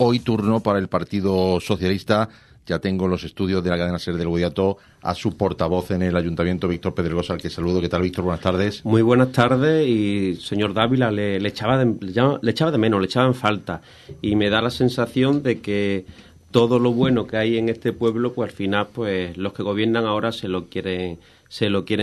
Hoy turno para el Partido Socialista. Ya tengo en los estudios de la cadena SER del Bodiato a su portavoz en el Ayuntamiento, Víctor Pedregosa, al que saludo. ¿Qué tal, Víctor? Buenas tardes. Muy buenas tardes, y señor Dávila, le echaba de menos, le echaba en falta, y me da la sensación de que todo lo bueno que hay en este pueblo, pues al final, pues los que gobiernan ahora se lo quieren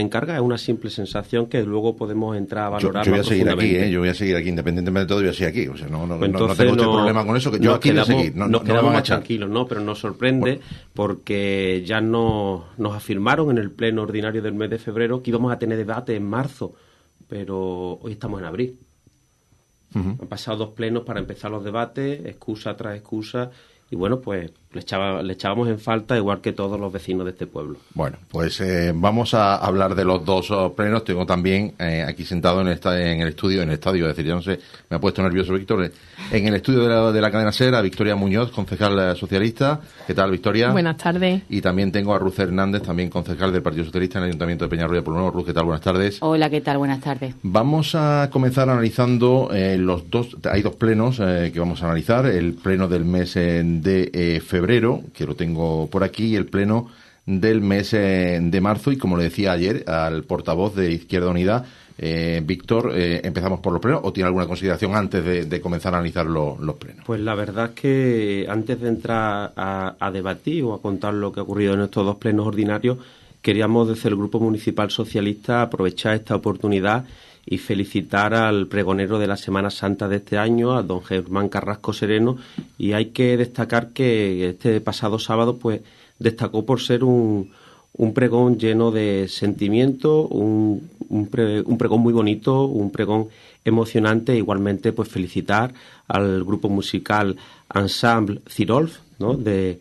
cargar. Es una simple sensación que luego podemos entrar a valorar. Yo voy a seguir aquí, yo voy a seguir aquí, independientemente de todo, voy a seguir aquí. O sea, no tengo este problema con eso, que yo aquí voy a seguir. Nos quedamos más tranquilos, ¿no? Pero nos sorprende porque ya nos afirmaron en el pleno ordinario del mes de febrero que íbamos a tener debate en marzo, pero hoy estamos en abril. Han pasado 2 plenos para empezar los debates, excusa tras excusa. Y bueno, pues le echábamos en falta, igual que todos los vecinos de este pueblo. Bueno, pues vamos a hablar de los 2 plenos. Tengo también aquí sentado en el estadio, es decir, ya no sé, me ha puesto nervioso Víctor, en el estudio de la cadena SER, a Victoria Muñoz, concejal socialista. ¿Qué tal, Victoria? Buenas tardes. Y también tengo a Ruth Hernández, también concejal del Partido Socialista en el Ayuntamiento de Peñarroya por Ruth, ¿qué tal? Buenas tardes. Hola, ¿qué tal? Buenas tardes. Vamos a comenzar analizando hay 2 plenos que vamos a analizar. El pleno del mes de febrero, que lo tengo por aquí, y el pleno del mes de marzo. Y como le decía ayer al portavoz de Izquierda Unida, Víctor, ¿empezamos por los plenos o tiene alguna consideración antes de comenzar a analizar los plenos? Pues la verdad es que antes de entrar a debatir o a contar lo que ha ocurrido en estos 2 plenos ordinarios, queríamos desde el Grupo Municipal Socialista aprovechar esta oportunidad y felicitar al pregonero de la Semana Santa de este año, a don Germán Carrasco Sereno. Y hay que destacar que este pasado sábado pues destacó por ser un pregón lleno de sentimiento, un pregón muy bonito, un pregón emocionante. Igualmente pues felicitar al grupo musical Ensemble Cirolf, ¿no?, de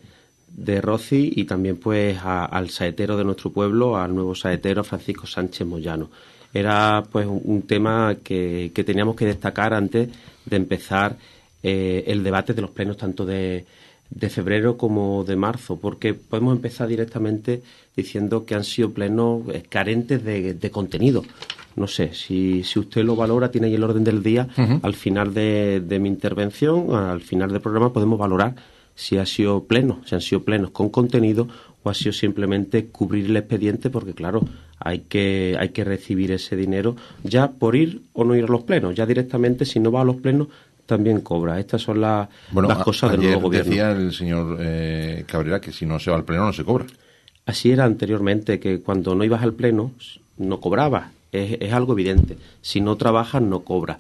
Rossi, y también pues al saetero de nuestro pueblo, al nuevo saetero Francisco Sánchez Moyano. Era pues un tema que teníamos que destacar antes de empezar el debate de los plenos tanto de febrero como de marzo, porque podemos empezar directamente diciendo que han sido plenos carentes de contenido. No sé, si usted lo valora, tiene ahí el orden del día. Al final de mi intervención, al final del programa, podemos valorar si han sido plenos con contenido o ha sido simplemente cubrir el expediente, porque claro, hay que recibir ese dinero ya por ir o no ir a los plenos. Ya directamente, si no va a los plenos, también cobra. Estas son las cosas del nuevo gobierno. Decía el señor Cabrera que si no se va al pleno no se cobra. Así era anteriormente, que cuando no ibas al pleno no cobrabas. Es algo evidente. Si no trabajas, no cobras.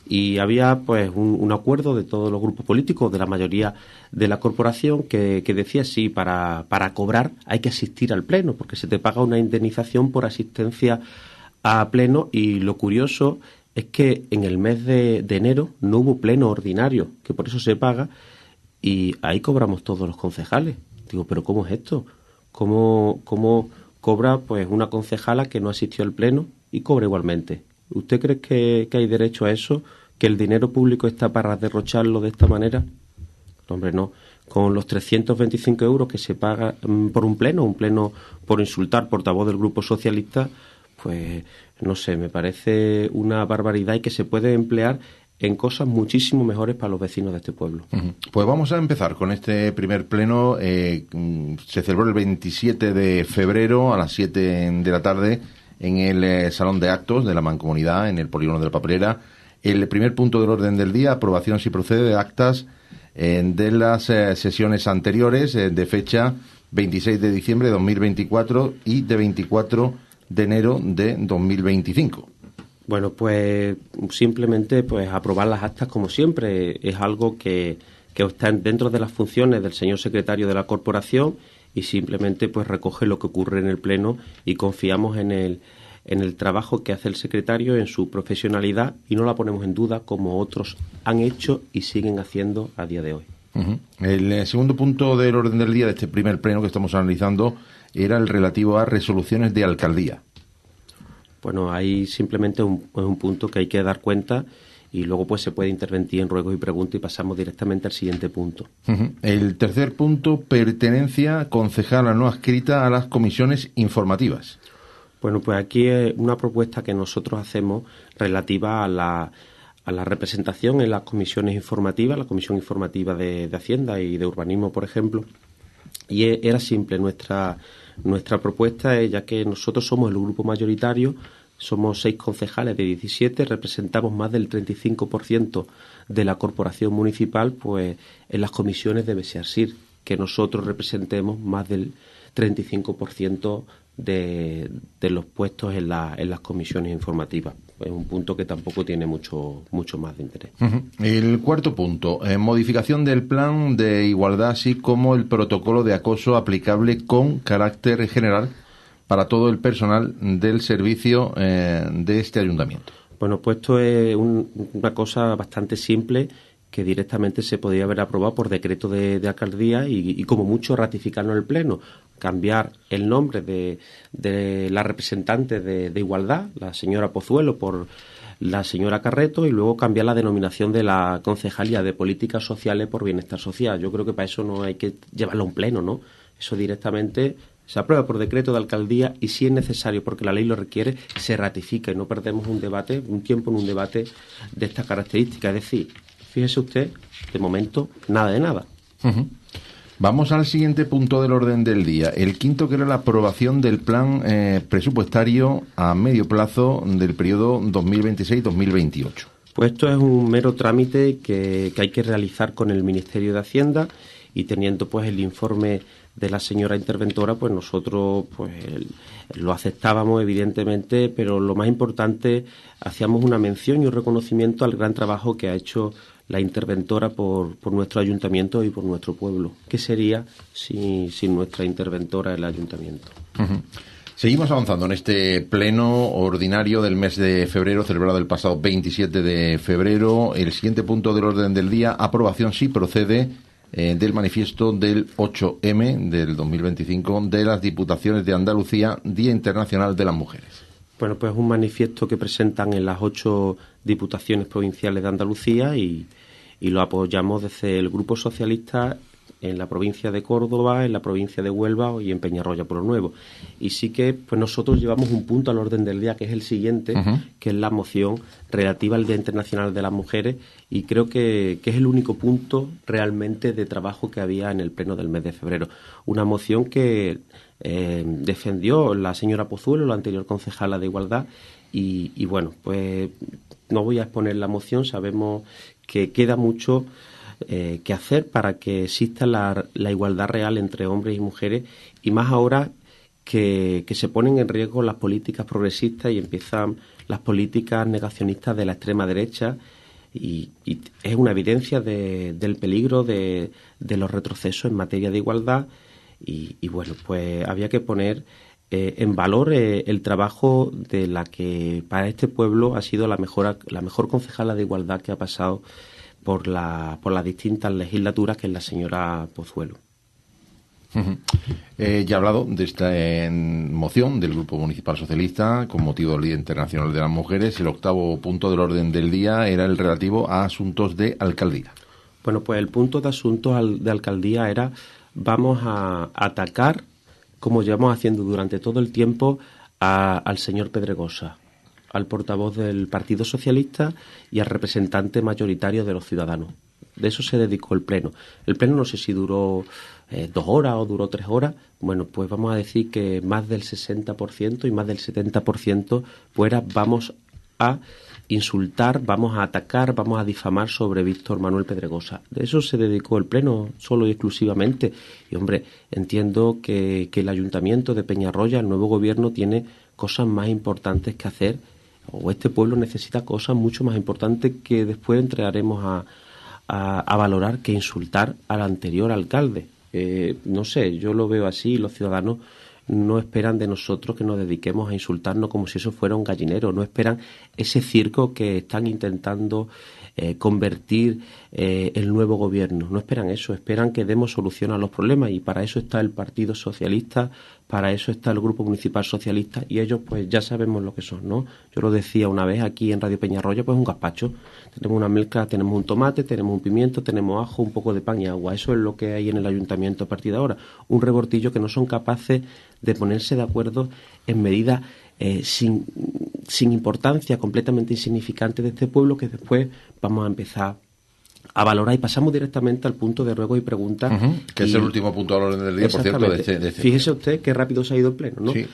Y había pues un acuerdo de todos los grupos políticos, de la mayoría de la corporación, que decía sí, para cobrar hay que asistir al pleno, porque se te paga una indemnización por asistencia a pleno. Y lo curioso es que en el mes de enero no hubo pleno ordinario, que por eso se paga, y ahí cobramos todos los concejales. Digo, ¿pero cómo es esto? ¿Cómo cobra pues una concejala que no asistió al pleno y cobra igualmente? ¿Usted cree que hay derecho a eso? ¿Que el dinero público está para derrocharlo de esta manera? Hombre, no. Con los 325 euros que se paga por un pleno por insultar portavoz del Grupo Socialista, pues no sé, me parece una barbaridad, y que se puede emplear en cosas muchísimo mejores para los vecinos de este pueblo. Pues vamos a empezar con este primer pleno. Se celebró el 27 de febrero a las 7 de la tarde en el Salón de Actos de la Mancomunidad, en el Polígono de la Papelera. El primer punto del orden del día, aprobación si procede de actas de las sesiones anteriores, de fecha 26 de diciembre de 2024 y de 24 de enero de 2025. Bueno, pues simplemente pues aprobar las actas como siempre. Es algo que está dentro de las funciones del señor secretario de la corporación, y simplemente pues recoge lo que ocurre en el pleno, y confiamos en el trabajo que hace el secretario, en su profesionalidad, y no la ponemos en duda, como otros han hecho y siguen haciendo a día de hoy. El segundo punto del orden del día de este primer pleno que estamos analizando era el relativo a resoluciones de alcaldía. Bueno, ahí simplemente es un punto que hay que dar cuenta, y luego pues se puede intervenir en ruegos y preguntas, y pasamos directamente al siguiente punto. El tercer punto, pertenencia concejala no adscrita a las comisiones informativas. Bueno, pues aquí es una propuesta que nosotros hacemos relativa a a la representación en las comisiones informativas, la Comisión Informativa de Hacienda y de Urbanismo, por ejemplo, y era simple nuestra propuesta, ya que nosotros somos el grupo mayoritario, somos 6 concejales de 17, representamos más del 35% de la corporación municipal, pues en las comisiones debe ser así, que nosotros representemos más del 35% de los puestos en las comisiones informativas. Es un punto que tampoco tiene mucho más de interés. El cuarto punto, modificación del plan de igualdad, así como el protocolo de acoso aplicable con carácter general para todo el personal del servicio de este ayuntamiento. Bueno, pues esto es una cosa bastante simple que directamente se podría haber aprobado por decreto de alcaldía y como mucho ratificarlo en el Pleno. Cambiar el nombre de la representante de Igualdad, la señora Pozuelo, por la señora Carreto, y luego cambiar la denominación de la Concejalía de Políticas Sociales por Bienestar Social. Yo creo que para eso no hay que llevarlo a un pleno, ¿no? Eso directamente se aprueba por decreto de alcaldía y, si es necesario, porque la ley lo requiere, se ratifica y no perdemos un tiempo en un debate de estas características. Es decir, fíjese usted, de momento, nada de nada. Vamos al siguiente punto del orden del día. El quinto, que era la aprobación del plan presupuestario a medio plazo del periodo 2026-2028. Pues esto es un mero trámite que hay que realizar con el Ministerio de Hacienda, y teniendo pues el informe de la señora interventora, pues nosotros pues lo aceptábamos evidentemente, pero lo más importante, hacíamos una mención y un reconocimiento al gran trabajo que ha hecho la interventora por nuestro ayuntamiento y por nuestro pueblo. ¿Qué sería sin nuestra interventora el ayuntamiento? Seguimos avanzando en este pleno ordinario del mes de febrero, celebrado el pasado 27 de febrero. El siguiente punto del orden del día, aprobación, si procede, del manifiesto del 8M del 2025 de las Diputaciones de Andalucía, Día Internacional de las Mujeres. Bueno, pues un manifiesto que presentan en las 8 diputaciones provinciales de Andalucía y lo apoyamos desde el Grupo Socialista en la provincia de Córdoba, en la provincia de Huelva y en Peñarroya por lo Nuevo. Y sí que pues nosotros llevamos un punto al orden del día, que es el siguiente, que es la moción relativa al Día Internacional de las Mujeres, y creo que es el único punto realmente de trabajo que había en el pleno del mes de febrero. Una moción que defendió la señora Pozuelo, la anterior concejala de Igualdad, y bueno, pues no voy a exponer la moción, sabemos que queda mucho que hacer para que exista la igualdad real entre hombres y mujeres, y más ahora que se ponen en riesgo las políticas progresistas y empiezan las políticas negacionistas de la extrema derecha, y es una evidencia del peligro de los retrocesos en materia de igualdad, y bueno, pues había que poner en valor el trabajo de la que para este pueblo ha sido la mejor concejala de igualdad que ha pasado por las distintas legislaturas, que es la señora Pozuelo. Ya he hablado de esta moción del Grupo Municipal Socialista con motivo del Día Internacional de las Mujeres. El octavo punto del orden del día era el relativo a asuntos de alcaldía. Bueno, pues el punto de asuntos de alcaldía era: vamos a atacar, como llevamos haciendo durante todo el tiempo, al señor Pedregosa, al portavoz del Partido Socialista y al representante mayoritario de los ciudadanos. De eso se dedicó el pleno. El pleno no sé si duró 2 horas o duró 3 horas. Bueno, pues vamos a decir que más del 60% y más del 70% pues vamos a insultar, vamos a atacar, vamos a difamar sobre Víctor Manuel Pedregosa. De eso se dedicó el pleno solo y exclusivamente. Y hombre, entiendo que el Ayuntamiento de Peñarroya, el nuevo gobierno, tiene cosas más importantes que hacer, o este pueblo necesita cosas mucho más importantes que después entraremos a valorar, que insultar al anterior alcalde. No sé, yo lo veo así. Los ciudadanos no esperan de nosotros que nos dediquemos a insultarnos como si eso fuera un gallinero. No esperan ese circo que están intentando convertir el nuevo gobierno. No esperan eso, esperan que demos solución a los problemas, y para eso está el Partido Socialista, para eso está el Grupo Municipal Socialista, y ellos pues ya sabemos lo que son, ¿no? Yo lo decía una vez aquí en Radio Peñarroya, pues un gazpacho. Tenemos una mezcla, tenemos un tomate, tenemos un pimiento, tenemos ajo, un poco de pan y agua. Eso es lo que hay en el ayuntamiento a partir de ahora. Un rebortillo que no son capaces de ponerse de acuerdo en medidas sin importancia, completamente insignificante de este pueblo, que después vamos a empezar a valorar, y pasamos directamente al punto de ruegos y preguntas. Que es el último punto al orden del día, por cierto, de este Fíjese usted qué rápido se ha ido el pleno, ¿no? Sí,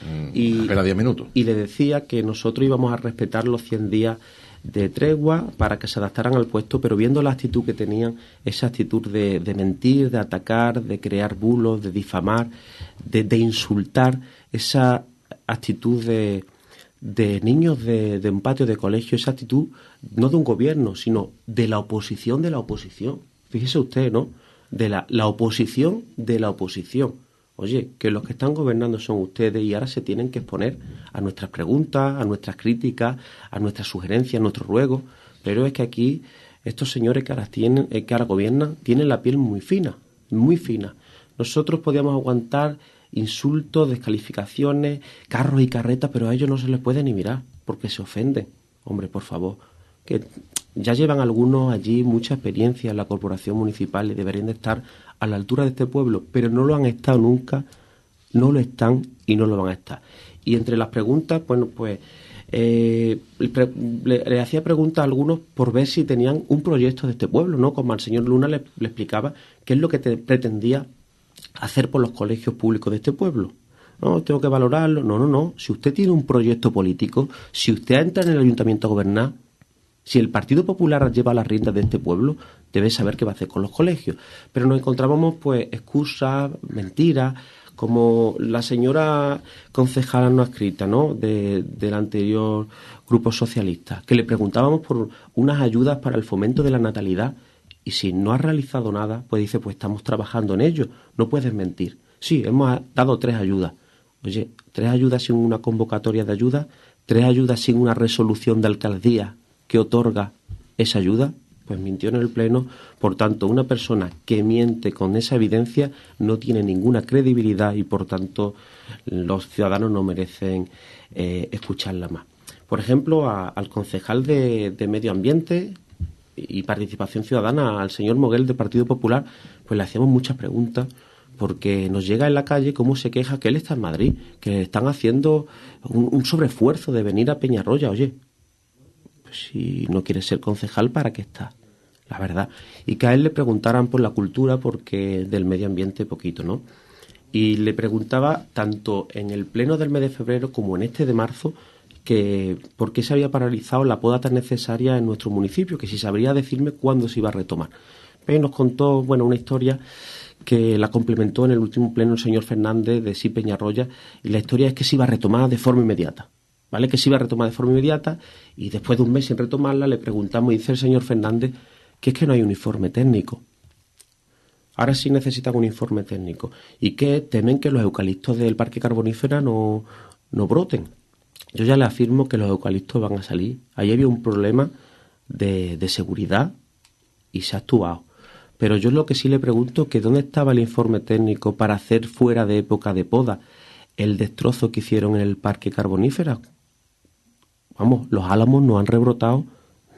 apenas 10 minutos. Y le decía que nosotros íbamos a respetar los 100 días de tregua para que se adaptaran al puesto, pero viendo la actitud que tenían, esa actitud de mentir, de atacar, de crear bulos, de difamar, de insultar, esa actitud de niños de un patio de colegio, esa actitud no de un gobierno, sino de la oposición de la oposición. Fíjese usted, ¿no? De la oposición de la oposición. Oye, que los que están gobernando son ustedes y ahora se tienen que exponer a nuestras preguntas, a nuestras críticas, a nuestras sugerencias, a nuestros ruegos. Pero es que aquí estos señores que ahora gobiernan tienen la piel muy fina, muy fina. Nosotros podíamos aguantar insultos, descalificaciones, carros y carretas, pero a ellos no se les puede ni mirar porque se ofenden. Hombre, por favor, que ya llevan algunos allí mucha experiencia en la corporación municipal y deberían de estar a la altura de este pueblo, pero no lo han estado nunca, no lo están y no lo van a estar. Y entre las preguntas, bueno, pues le hacía preguntas a algunos por ver si tenían un proyecto de este pueblo, ¿no? Como al señor Luna le explicaba qué es lo que pretendía hacer por los colegios públicos de este pueblo. No, tengo que valorarlo. No. Si usted tiene un proyecto político, si usted entra en el ayuntamiento a gobernar, si el Partido Popular lleva las riendas de este pueblo, debe saber qué va a hacer con los colegios. Pero nos encontrábamos, pues, excusas, mentiras, como la señora concejala no adscrita, ¿no?, del anterior grupo socialista, que le preguntábamos por unas ayudas para el fomento de la natalidad, y si no ha realizado nada, pues dice, pues estamos trabajando en ello, no puedes mentir. Sí, hemos dado 3 ayudas. Oye, 3 ayudas sin una convocatoria de ayuda, 3 ayudas sin una resolución de alcaldía que otorga esa ayuda, pues mintió en el pleno. Por tanto, una persona que miente con esa evidencia no tiene ninguna credibilidad y, por tanto, los ciudadanos no merecen escucharla más. Por ejemplo, al concejal de Medio Ambiente y Participación Ciudadana, al señor Moguel del Partido Popular, pues le hacíamos muchas preguntas, porque nos llega en la calle cómo se queja que él está en Madrid, que le están haciendo un sobreesfuerzo de venir a Peñarroya. Oye, si no quiere ser concejal, ¿para qué está? La verdad. Y que a él le preguntaran por la cultura, porque del medio ambiente poquito, ¿no? Y le preguntaba, tanto en el pleno del mes de febrero como en este de marzo, que por qué se había paralizado la poda tan necesaria en nuestro municipio, que si sabría decirme cuándo se iba a retomar. Pero nos contó, bueno, una historia que la complementó en el último pleno el señor Fernández de Sí Peñarroya, y la historia es que se iba a retomar de forma inmediata. ¿Vale? Que se iba a retomar de forma inmediata, y después de un mes sin retomarla le preguntamos, y dice el señor Fernández que es que no hay un informe técnico. Ahora sí necesitan un informe técnico. Y que temen que los eucaliptos del parque carbonífera no broten. Yo ya le afirmo que los eucaliptos van a salir. Ahí había un problema de seguridad y se ha actuado. Pero yo lo que sí le pregunto, que ¿dónde estaba el informe técnico para hacer fuera de época de poda el destrozo que hicieron en el parque carbonífera? Vamos, los álamos no han rebrotado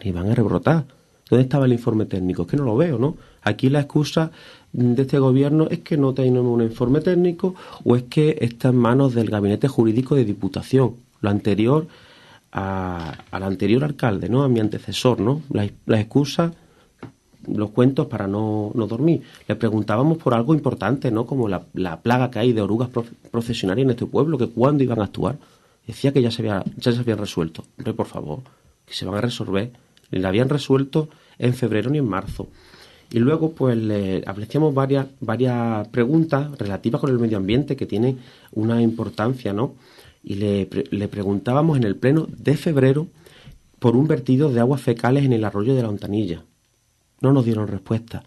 ni van a rebrotar. ¿Dónde estaba el informe técnico? Es que no lo veo, ¿no? Aquí la excusa de este gobierno es que no tenemos un informe técnico, o es que está en manos del gabinete jurídico de Diputación. Lo anterior al anterior alcalde, ¿no? A mi antecesor, ¿no? Las excusas, los cuentos para no dormir. Le preguntábamos por algo importante, ¿no? Como la plaga que hay de orugas procesionarias en este pueblo, que cuándo iban a actuar. Decía que ya se habían resuelto. Hombre, por favor, que se van a resolver. Ni la habían resuelto en febrero ni en marzo. Y luego, pues, le hacíamos varias preguntas relativas con el medio ambiente que tienen una importancia, ¿no? Y le preguntábamos en el pleno de febrero por un vertido de aguas fecales en el arroyo de la Hontanilla. No nos dieron respuesta.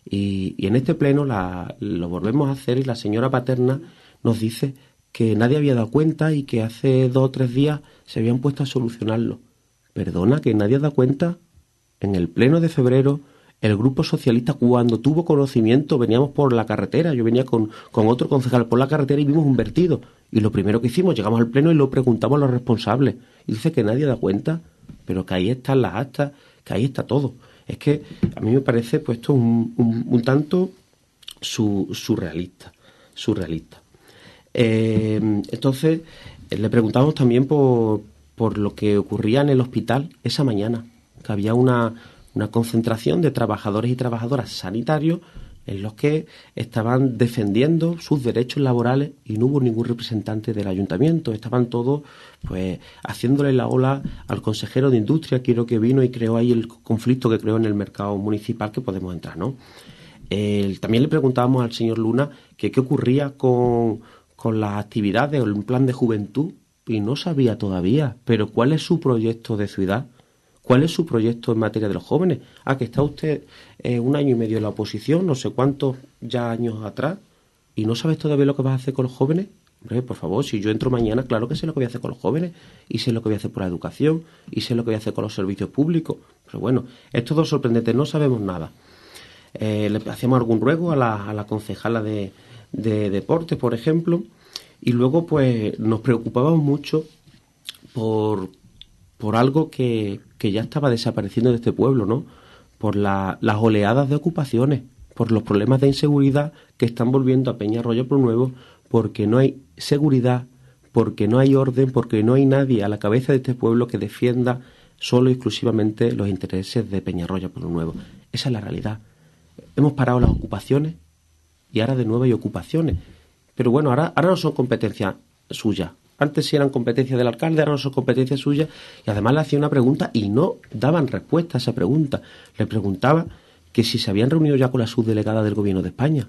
Y en este pleno lo volvemos a hacer, y la señora Paterna nos dice que nadie había dado cuenta y que hace 2 o 3 días se habían puesto a solucionarlo. Perdona, que nadie ha dado cuenta. En el pleno de febrero, el grupo socialista, cuando tuvo conocimiento, veníamos por la carretera, yo venía con otro concejal por la carretera y vimos un vertido. Y lo primero que hicimos, llegamos al pleno y lo preguntamos a los responsables. Y dice que nadie da cuenta, pero que ahí están las actas, que ahí está todo. Es que a mí me parece pues esto un tanto surrealista. Entonces, Le preguntamos también por lo que ocurría en el hospital esa mañana, que había una concentración de trabajadores y trabajadoras sanitarios en los que estaban defendiendo sus derechos laborales y no hubo ningún representante del ayuntamiento. Estaban todos pues haciéndole la ola al consejero de Industria, quiero que vino y creó ahí el conflicto que creó en el mercado municipal, que podemos entrar, ¿no? También le preguntábamos al señor Luna que qué ocurría con las actividades o el plan de juventud y no sabía todavía, pero ¿cuál es su proyecto de ciudad? ¿Cuál es su proyecto en materia de los jóvenes? Que está usted 1 año y medio en la oposición, no sé cuántos ya años atrás, y no sabes todavía lo que vas a hacer con los jóvenes. Hombre, por favor, si yo entro mañana, claro que sé lo que voy a hacer con los jóvenes, y sé lo que voy a hacer por la educación, y sé lo que voy a hacer con los servicios públicos. Pero bueno, es todo sorprendente, no sabemos nada. Le hacíamos algún ruego a la concejala de deportes, por ejemplo, y luego pues nos preocupábamos mucho por algo que ya estaba desapareciendo de este pueblo, ¿no? Por las oleadas de ocupaciones, por los problemas de inseguridad que están volviendo a Peñarroya por Nuevo, porque no hay seguridad, porque no hay orden, porque no hay nadie a la cabeza de este pueblo que defienda solo y exclusivamente los intereses de Peñarroya por Nuevo. Esa es la realidad. Hemos parado las ocupaciones y ahora de nuevo hay ocupaciones. Pero bueno, ahora no son competencias suyas. Antes sí eran competencias del alcalde, ahora no son competencias suyas. Y además le hacía una pregunta y no daban respuesta a esa pregunta. Le preguntaba que si se habían reunido ya con la subdelegada del Gobierno de España.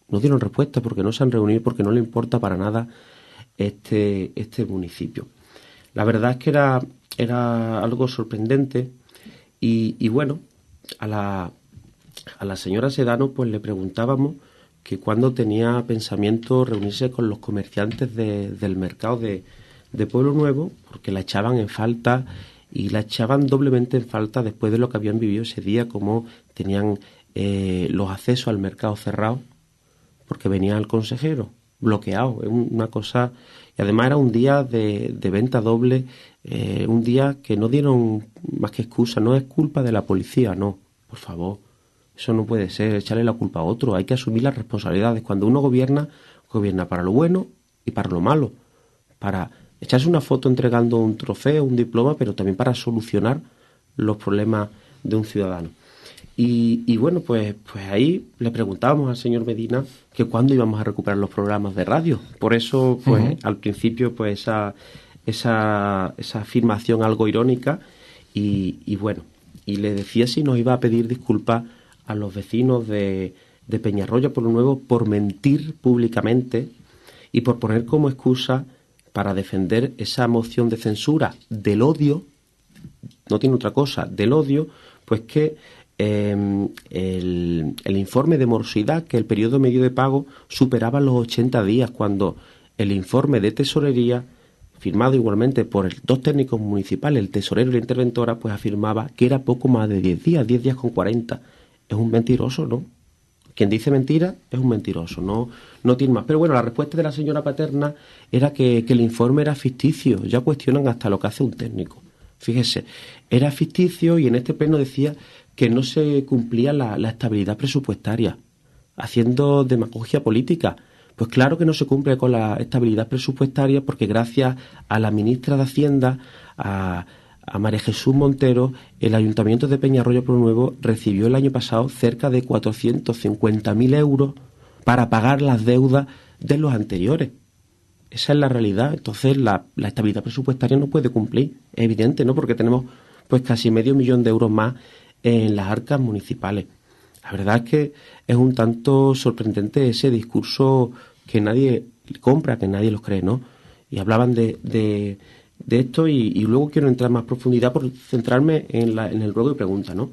No dieron respuesta porque no se han reunido, porque no le importa para nada este municipio. La verdad es que era algo sorprendente y bueno, a la señora Sedano pues le preguntábamos que cuando tenía pensamiento reunirse con los comerciantes del mercado de Pueblo Nuevo, porque la echaban en falta y la echaban doblemente en falta después de lo que habían vivido ese día, como tenían los accesos al mercado cerrados, porque venía el consejero bloqueado. Es una cosa, y además era un día de venta doble, un día que no dieron más que excusa. No es culpa de la policía, no, por favor. Eso no puede ser, echarle la culpa a otro. Hay que asumir las responsabilidades. Cuando uno gobierna para lo bueno y para lo malo. Para echarse una foto entregando un trofeo, un diploma, pero también para solucionar los problemas de un ciudadano. Y bueno, pues ahí le preguntábamos al señor Medina que cuándo íbamos a recuperar los programas de radio. Por eso, pues al principio, pues esa afirmación algo irónica y bueno, y le decía si nos iba a pedir disculpas a los vecinos de Peñarroya por lo Nuevo por mentir públicamente y por poner como excusa para defender esa moción de censura del odio, no tiene otra cosa, del odio, pues que el informe de morosidad, que el periodo medio de pago superaba los 80 días, cuando el informe de tesorería, firmado igualmente por 2 técnicos municipales, el tesorero y la interventora, pues afirmaba que era poco más de 10 días con 40. Es un mentiroso, ¿no? Quien dice mentira es un mentiroso, no tiene más. Pero bueno, la respuesta de la señora Paterna era que el informe era ficticio. Ya cuestionan hasta lo que hace un técnico. Fíjese, era ficticio y en este pleno decía que no se cumplía la estabilidad presupuestaria, haciendo demagogia política. Pues claro que no se cumple con la estabilidad presupuestaria porque gracias a la ministra de Hacienda, a María Jesús Montero, el Ayuntamiento de Peñarroya por Nuevo recibió el año pasado cerca de 450.000 euros para pagar las deudas de los anteriores. Esa es la realidad. Entonces la estabilidad presupuestaria no puede cumplir, es evidente, ¿no? Porque tenemos pues casi $500.000 de euros más en las arcas municipales. La verdad es que es un tanto sorprendente ese discurso que nadie compra, que nadie los cree, ¿no? Y hablaban de esto y luego quiero entrar más profundidad por centrarme en el ruego y pregunta, ¿no?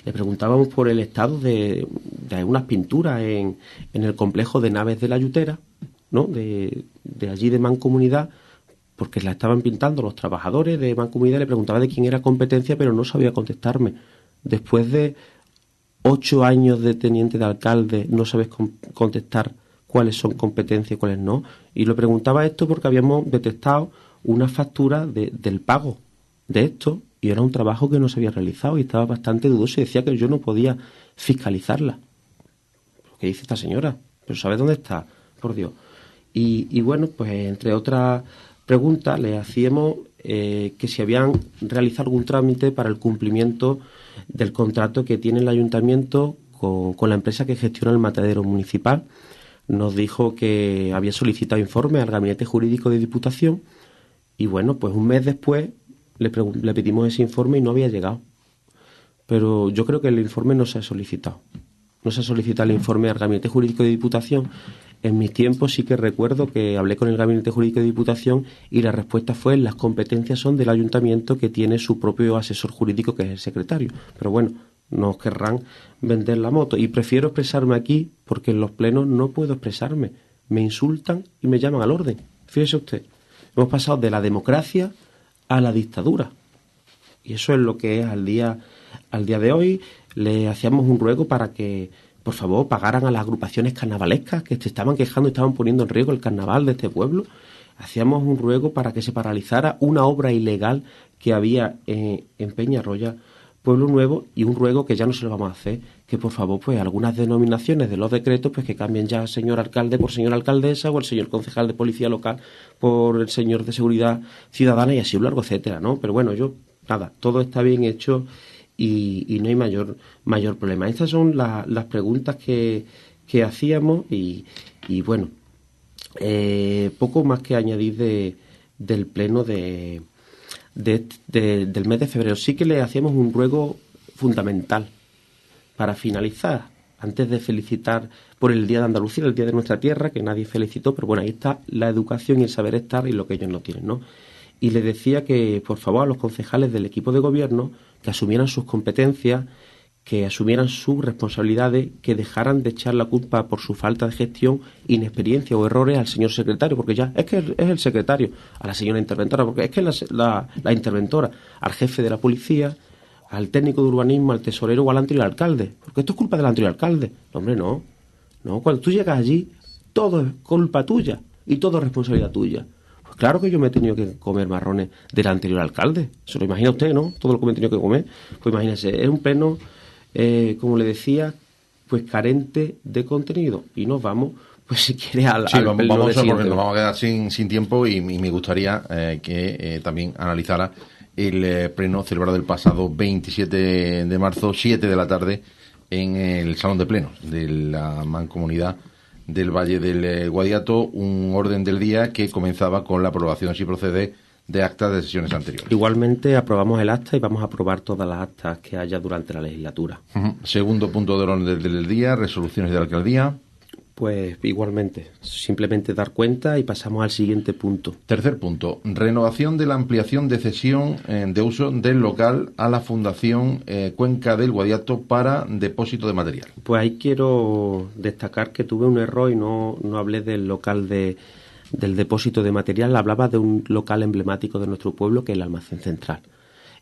Le preguntábamos por el estado de algunas pinturas en el complejo de naves de la Yutera, ¿no? De allí de Mancomunidad, porque la estaban pintando los trabajadores de Mancomunidad. Le preguntaba de quién era competencia, pero no sabía contestarme. Después de 8 años de teniente de alcalde, no sabes contestar cuáles son competencias y cuáles no. Y le preguntaba esto porque habíamos detectado una factura del pago de esto y era un trabajo que no se había realizado y estaba bastante dudoso y decía que yo no podía fiscalizarla. ¿Qué dice esta señora? ¿Pero sabe dónde está? Por Dios. Y bueno, pues entre otras preguntas le hacíamos que si habían realizado algún trámite para el cumplimiento del contrato que tiene el ayuntamiento con la empresa que gestiona el matadero municipal. Nos dijo que había solicitado informe al Gabinete Jurídico de Diputación y bueno, pues un mes después le pedimos ese informe y no había llegado. Pero yo creo que el informe no se ha solicitado. No se ha solicitado el informe al Gabinete Jurídico de Diputación. En mis tiempos sí que recuerdo que hablé con el Gabinete Jurídico de Diputación y la respuesta fue: las competencias son del ayuntamiento, que tiene su propio asesor jurídico, que es el secretario. Pero bueno, nos querrán vender la moto. Y prefiero expresarme aquí porque en los plenos no puedo expresarme. Me insultan y me llaman al orden. Fíjese usted, hemos pasado de la democracia a la dictadura. Y eso es lo que es al día de hoy. Le hacíamos un ruego para que, por favor, pagaran a las agrupaciones carnavalescas que se estaban quejando y estaban poniendo en riesgo el carnaval de este pueblo. Hacíamos un ruego para que se paralizara una obra ilegal que había en Peñarroya, Pueblo Nuevo, y un ruego que ya no se lo vamos a hacer, que por favor, pues algunas denominaciones de los decretos, pues que cambien ya señor alcalde por señora alcaldesa, o el señor concejal de policía local por el señor de seguridad ciudadana, y así un largo etcétera, ¿no? Pero bueno, nada, todo está bien hecho y no hay mayor problema. Estas son las preguntas que hacíamos y bueno, poco más que añadir del pleno del mes de febrero. Sí que le hacíamos un ruego fundamental para finalizar, antes de felicitar por el Día de Andalucía, el Día de nuestra tierra, que nadie felicitó, pero bueno, ahí está la educación y el saber estar y lo que ellos no tienen, ¿no? Y le decía que, por favor, a los concejales del equipo de gobierno que asumieran sus competencias, que asumieran sus responsabilidades, que dejaran de echar la culpa por su falta de gestión, inexperiencia o errores al señor secretario, porque ya es que es el secretario, a la señora interventora, porque es que la interventora, al jefe de la policía, al técnico de urbanismo, al tesorero o al anterior alcalde, porque esto es culpa del anterior alcalde. No, hombre, no. Cuando tú llegas allí, todo es culpa tuya y todo es responsabilidad tuya. Pues claro que yo me he tenido que comer marrones del anterior alcalde. Se lo imagina usted, ¿no? Todo lo que me he tenido que comer. Pues imagínese, es un pleno, como le decía, pues carente de contenido. Y nos vamos, pues si quiere, al vamos porque nos ¿no? vamos a quedar sin tiempo y me gustaría que también analizara el pleno celebrado el pasado 27 de marzo, 7 de la tarde, en el Salón de Plenos de la Mancomunidad del Valle del Guadiato, un orden del día que comenzaba con la aprobación, si procede, de actas de sesiones anteriores. Igualmente aprobamos el acta y vamos a aprobar todas las actas que haya durante la legislatura. Segundo punto del orden del día, resoluciones de la alcaldía. Pues igualmente, simplemente dar cuenta y pasamos al siguiente punto. Tercer punto, renovación de la ampliación de cesión de uso del local a la Fundación Cuenca del Guadiato para depósito de material. Pues ahí quiero destacar que tuve un error y no hablé del local del depósito de material, hablaba de un local emblemático de nuestro pueblo, que es el Almacén Central.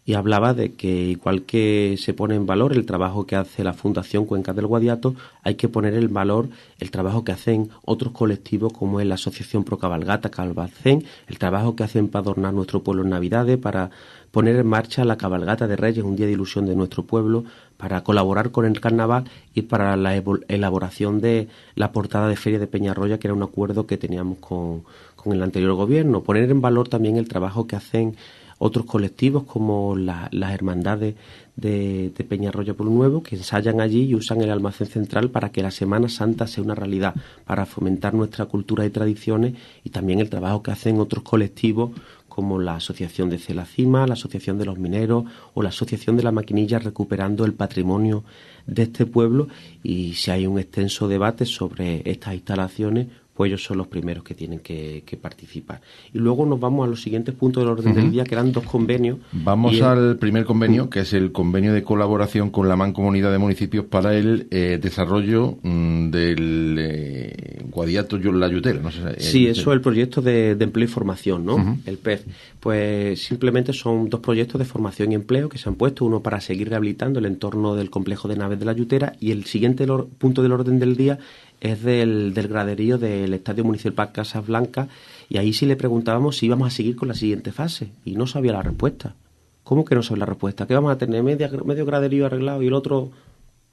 Y hablaba de que, igual que se pone en valor el trabajo que hace la Fundación Cuenca del Guadiato, hay que poner en valor el trabajo que hacen otros colectivos, como es la Asociación Pro Cabalgata Calvacén, el trabajo que hacen para adornar nuestro pueblo en Navidades, para poner en marcha la Cabalgata de Reyes, un día de ilusión de nuestro pueblo, para colaborar con el carnaval y para la elaboración de la portada de Feria de Peñarroya, que era un acuerdo que teníamos con el anterior gobierno. Poner en valor también el trabajo que hacen otros colectivos, como las hermandades de Peñarroya Pueblo Nuevo, que ensayan allí y usan el Almacén Central para que la Semana Santa sea una realidad, para fomentar nuestra cultura y tradiciones, y también el trabajo que hacen otros colectivos como la Asociación de Celacima, la Asociación de los Mineros o la Asociación de la Maquinilla, recuperando el patrimonio de este pueblo. Y si hay un extenso debate sobre estas instalaciones, pues ellos son los primeros que tienen que participar. Y luego nos vamos a los siguientes puntos del orden del día, que eran dos convenios. Vamos al primer convenio, que es el convenio de colaboración con la Mancomunidad de Municipios para el desarrollo del Guadiato La Yutela. No sé, sí, eso es el proyecto de empleo y formación, ¿no? El PEF. Pues simplemente son dos proyectos de formación y empleo que se han puesto, uno para seguir rehabilitando el entorno del complejo de naves de La Yutera, y el siguiente punto del orden del día es del graderío del Estadio Municipal Casas Blancas, y ahí sí le preguntábamos si íbamos a seguir con la siguiente fase, y no sabía la respuesta. ¿Cómo que no sabía la respuesta? ¿Qué vamos a tener? ¿Medio graderío arreglado y el otro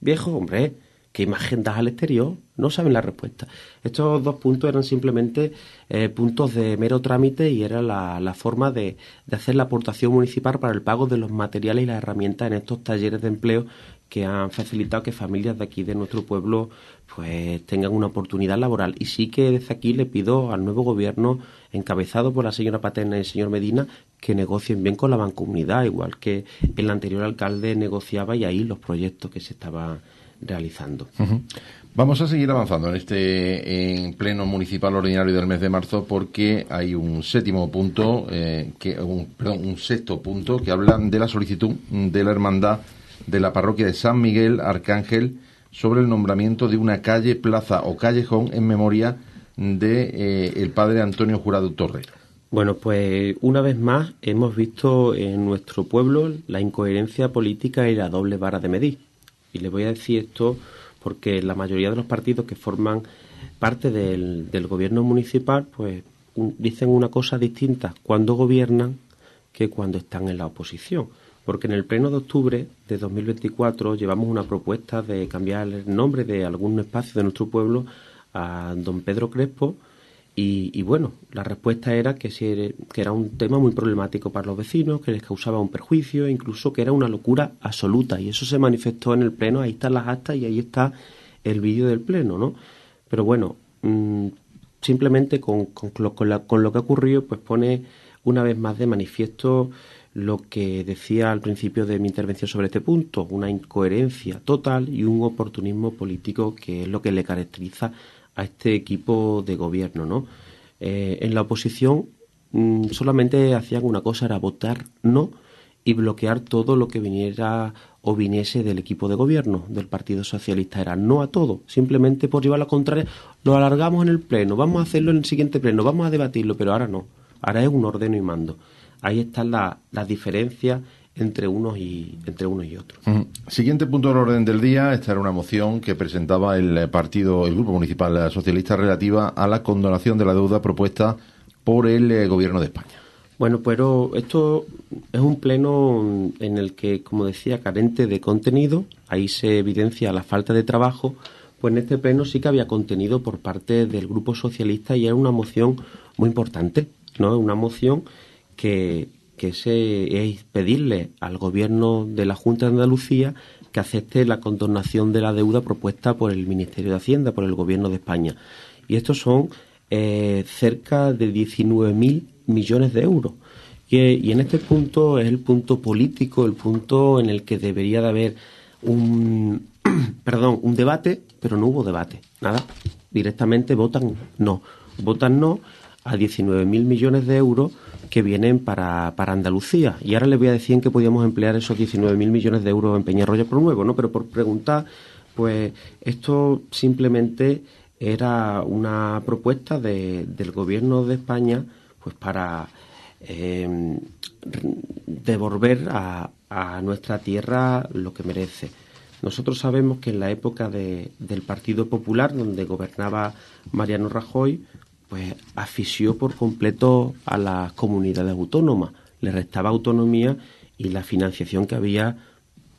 viejo? Hombre, ¿qué imagen das al exterior? No saben la respuesta. Estos 2 puntos eran simplemente puntos de mero trámite y era la forma de hacer la aportación municipal para el pago de los materiales y las herramientas en estos talleres de empleo que han facilitado que familias de aquí de nuestro pueblo pues tengan una oportunidad laboral. Y sí que desde aquí le pido al nuevo gobierno, encabezado por la señora Paterna y el señor Medina, que negocien bien con la mancomunidad, igual que el anterior alcalde negociaba y ahí los proyectos que se estaban realizando. Uh-huh. Vamos a seguir avanzando en este pleno municipal ordinario del mes de marzo, porque hay un séptimo punto, un sexto punto que habla de la solicitud de la hermandad de la parroquia de San Miguel Arcángel sobre el nombramiento de una calle, plaza o callejón en memoria de el padre Antonio Jurado Torre. Bueno, pues una vez más hemos visto en nuestro pueblo la incoherencia política y la doble vara de medir. Y le voy a decir esto porque la mayoría de los partidos que forman parte del gobierno municipal pues dicen una cosa distinta cuando gobiernan que cuando están en la oposición. Porque en el pleno de octubre de 2024 llevamos una propuesta de cambiar el nombre de algún espacio de nuestro pueblo a Don Pedro Crespo y bueno, la respuesta era que era un tema muy problemático para los vecinos, que les causaba un perjuicio, incluso que era una locura absoluta, y eso se manifestó en el pleno. Ahí están las actas y ahí está el vídeo del pleno, ¿no? Pero bueno, simplemente con lo que ha ocurrido, pues pone una vez más de manifiesto lo que decía al principio de mi intervención sobre este punto, una incoherencia total y un oportunismo político que es lo que le caracteriza a este equipo de gobierno, ¿no? En la oposición solamente hacían una cosa, era votar no y bloquear todo lo que viniera o viniese del equipo de gobierno del Partido Socialista. Era no a todo, simplemente por llevar la contraria. Lo alargamos en el pleno, vamos a hacerlo en el siguiente pleno, vamos a debatirlo, pero ahora no. Ahora es un ordeno y mando. Ahí están las diferencias entre unos y otros. Siguiente punto del orden del día. Esta era una moción que presentaba el Grupo Municipal Socialista relativa a la condonación de la deuda propuesta por el Gobierno de España. Bueno, pero esto es un pleno en el que, como decía, carente de contenido. Ahí se evidencia la falta de trabajo. Pues en este pleno sí que había contenido por parte del Grupo Socialista y era una moción muy importante, ¿no? Una moción que es pedirle al Gobierno de la Junta de Andalucía que acepte la condonación de la deuda propuesta por el Ministerio de Hacienda, por el Gobierno de España. Y estos son cerca de 19.000 millones de euros. Y en este punto es el punto político, el punto en el que debería de haber un debate, pero no hubo debate, nada. Directamente votan no a 19.000 millones de euros que vienen para Andalucía. Y ahora les voy a decir en qué podíamos emplear esos 19.000 millones de euros en Peñarroya por Nuevo, ¿no? Pero por preguntar, pues esto simplemente era una propuesta del Gobierno de España pues para devolver a nuestra tierra lo que merece. Nosotros sabemos que en la época del Partido Popular, donde gobernaba Mariano Rajoy, pues asfixió por completo a las comunidades autónomas, le restaba autonomía y la financiación que había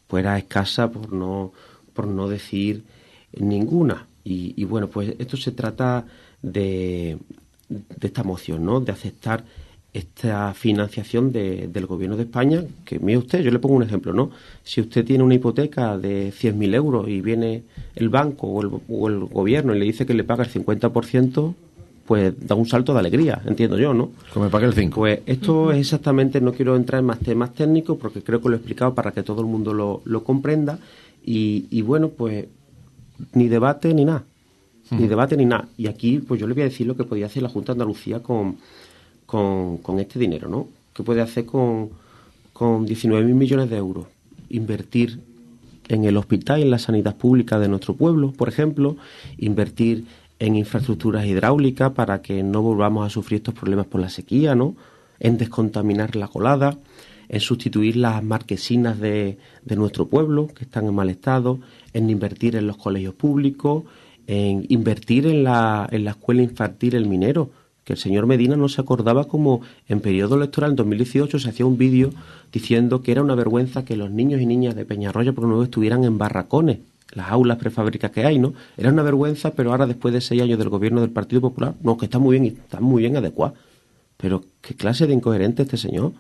pues era escasa, por no decir ninguna. Y bueno, pues esto se trata de esta moción, ¿no? De aceptar esta financiación del Gobierno de España, que mire usted, yo le pongo un ejemplo, ¿no? Si usted tiene una hipoteca de 100.000 euros y viene el banco o el Gobierno y le dice que le paga el 50%, pues da un salto de alegría, entiendo yo, ¿no? Que me pague el 5%. Pues esto es exactamente, no quiero entrar en más temas técnicos porque creo que lo he explicado para que todo el mundo lo comprenda y bueno, pues ni debate ni nada, ni debate ni nada. Y aquí pues yo le voy a decir lo que podía hacer la Junta de Andalucía con este dinero, ¿no? ¿Qué puede hacer con 19.000 millones de euros? Invertir en el hospital y en la sanidad pública de nuestro pueblo, por ejemplo, invertir en infraestructuras hidráulicas para que no volvamos a sufrir estos problemas por la sequía, ¿no? En descontaminar la colada, en sustituir las marquesinas de nuestro pueblo, que están en mal estado, en invertir en los colegios públicos, en invertir en la escuela infantil El Minero, que el señor Medina no se acordaba como en periodo electoral en 2018 se hacía un vídeo diciendo que era una vergüenza que los niños y niñas de Peñarroya por Nuevo estuvieran en barracones, las aulas prefabricadas que hay, ¿no? Era una vergüenza, pero ahora después de 6 años del gobierno del Partido Popular, no, que está muy bien adecuado. Pero qué clase de incoherente este señor,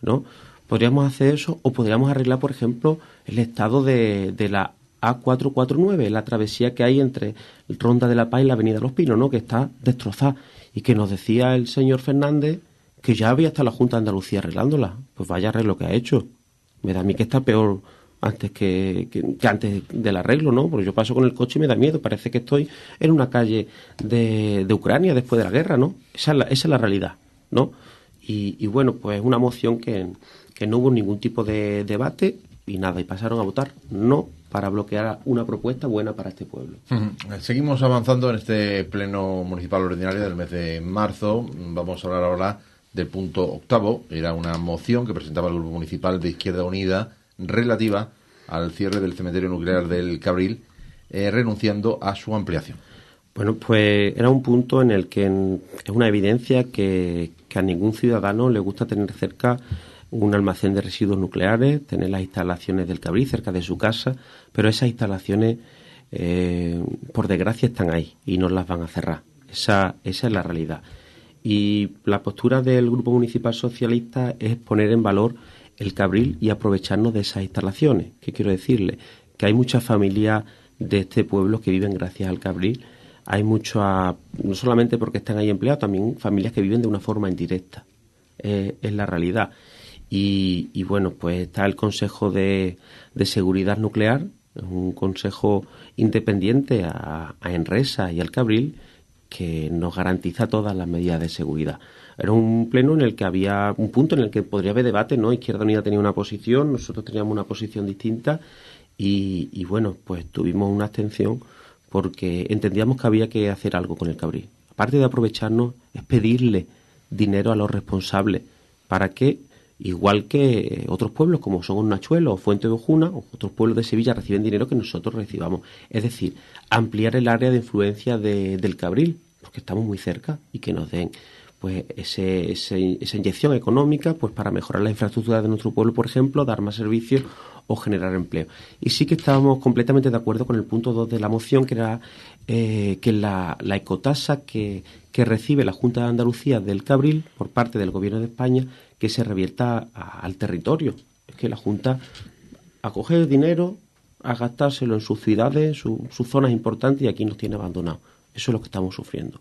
¿no? Podríamos hacer eso o podríamos arreglar, por ejemplo, el estado de la A449, la travesía que hay entre Ronda de la Paz y la Avenida Los Pinos, ¿no? Que está destrozada. Y que nos decía el señor Fernández que ya había hasta la Junta de Andalucía arreglándola. Pues vaya arreglo que ha hecho. Me da a mí que está peor antes que antes del arreglo, ¿no? Porque yo paso con el coche y me da miedo. Parece que estoy en una calle de Ucrania después de la guerra, ¿no? Esa es la realidad, ¿no? Y bueno, pues una moción que no hubo ningún tipo de debate y nada, y pasaron a votar no para bloquear una propuesta buena para este pueblo. Seguimos avanzando en este pleno municipal ordinario del mes de marzo. Vamos a hablar ahora del punto 8º. Era una moción que presentaba el Grupo Municipal de Izquierda Unida relativa al cierre del cementerio nuclear del Cabril, renunciando a su ampliación. Bueno, pues era un punto en el que es una evidencia que a ningún ciudadano le gusta tener cerca un almacén de residuos nucleares, tener las instalaciones del Cabril cerca de su casa, pero esas instalaciones, por desgracia, están ahí y no las van a cerrar. Esa es la realidad. Y la postura del Grupo Municipal Socialista es poner en valor el Cabril y aprovecharnos de esas instalaciones. ¿Qué quiero decirle? Que hay muchas familias de este pueblo que viven gracias al Cabril. Hay muchas, no solamente porque están ahí empleados, también familias que viven de una forma indirecta. Es la realidad. Y bueno, pues está el Consejo de Seguridad Nuclear, un consejo independiente a Enresa y al Cabril, que nos garantiza todas las medidas de seguridad. Era un pleno en el que había un punto en el que podría haber debate, ¿no? Izquierda Unida tenía una posición, nosotros teníamos una posición distinta y bueno, pues tuvimos una abstención porque entendíamos que había que hacer algo con el Cabril. Aparte de aprovecharnos, es pedirle dinero a los responsables para que, igual que otros pueblos como son Hornachuelo o Fuente de Ojuna, o otros pueblos de Sevilla reciben dinero que nosotros recibamos. Es decir, ampliar el área de influencia del Cabril, porque estamos muy cerca, y que nos den pues esa inyección económica pues para mejorar la infraestructura de nuestro pueblo, por ejemplo, dar más servicios o generar empleo. Y sí que estábamos completamente de acuerdo con el punto 2 de la moción, que era que la ecotasa que recibe la Junta de Andalucía del Cabril por parte del Gobierno de España, que se revierta al territorio. Es que la Junta acoge el dinero a gastárselo en sus ciudades, sus zonas importantes, y aquí nos tiene abandonados. Eso es lo que estamos sufriendo.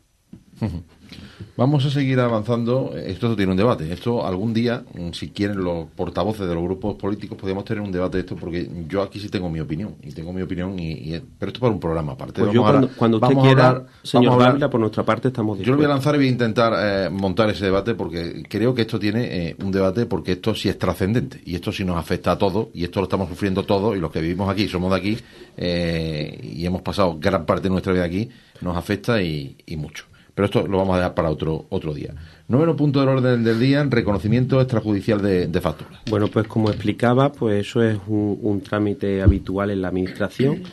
Vamos a seguir avanzando. Esto tiene un debate. Esto algún día, si quieren los portavoces de los grupos políticos, podríamos tener un debate de esto, porque yo aquí sí tengo mi opinión. Pero esto para un programa aparte. Pues yo cuando usted quiera, señor Dávila, por nuestra parte estamos dispuestos. Yo lo voy a lanzar y voy a intentar montar ese debate, porque creo que esto tiene un debate, porque esto sí es trascendente. Y esto sí nos afecta a todos, y esto lo estamos sufriendo todos, y los que vivimos aquí, somos de aquí, y hemos pasado gran parte de nuestra vida aquí, nos afecta y mucho. Pero esto lo vamos a dejar para otro día. 9º punto del orden del día, reconocimiento extrajudicial de facturas. Bueno, pues como explicaba, pues eso es un trámite habitual en la Administración,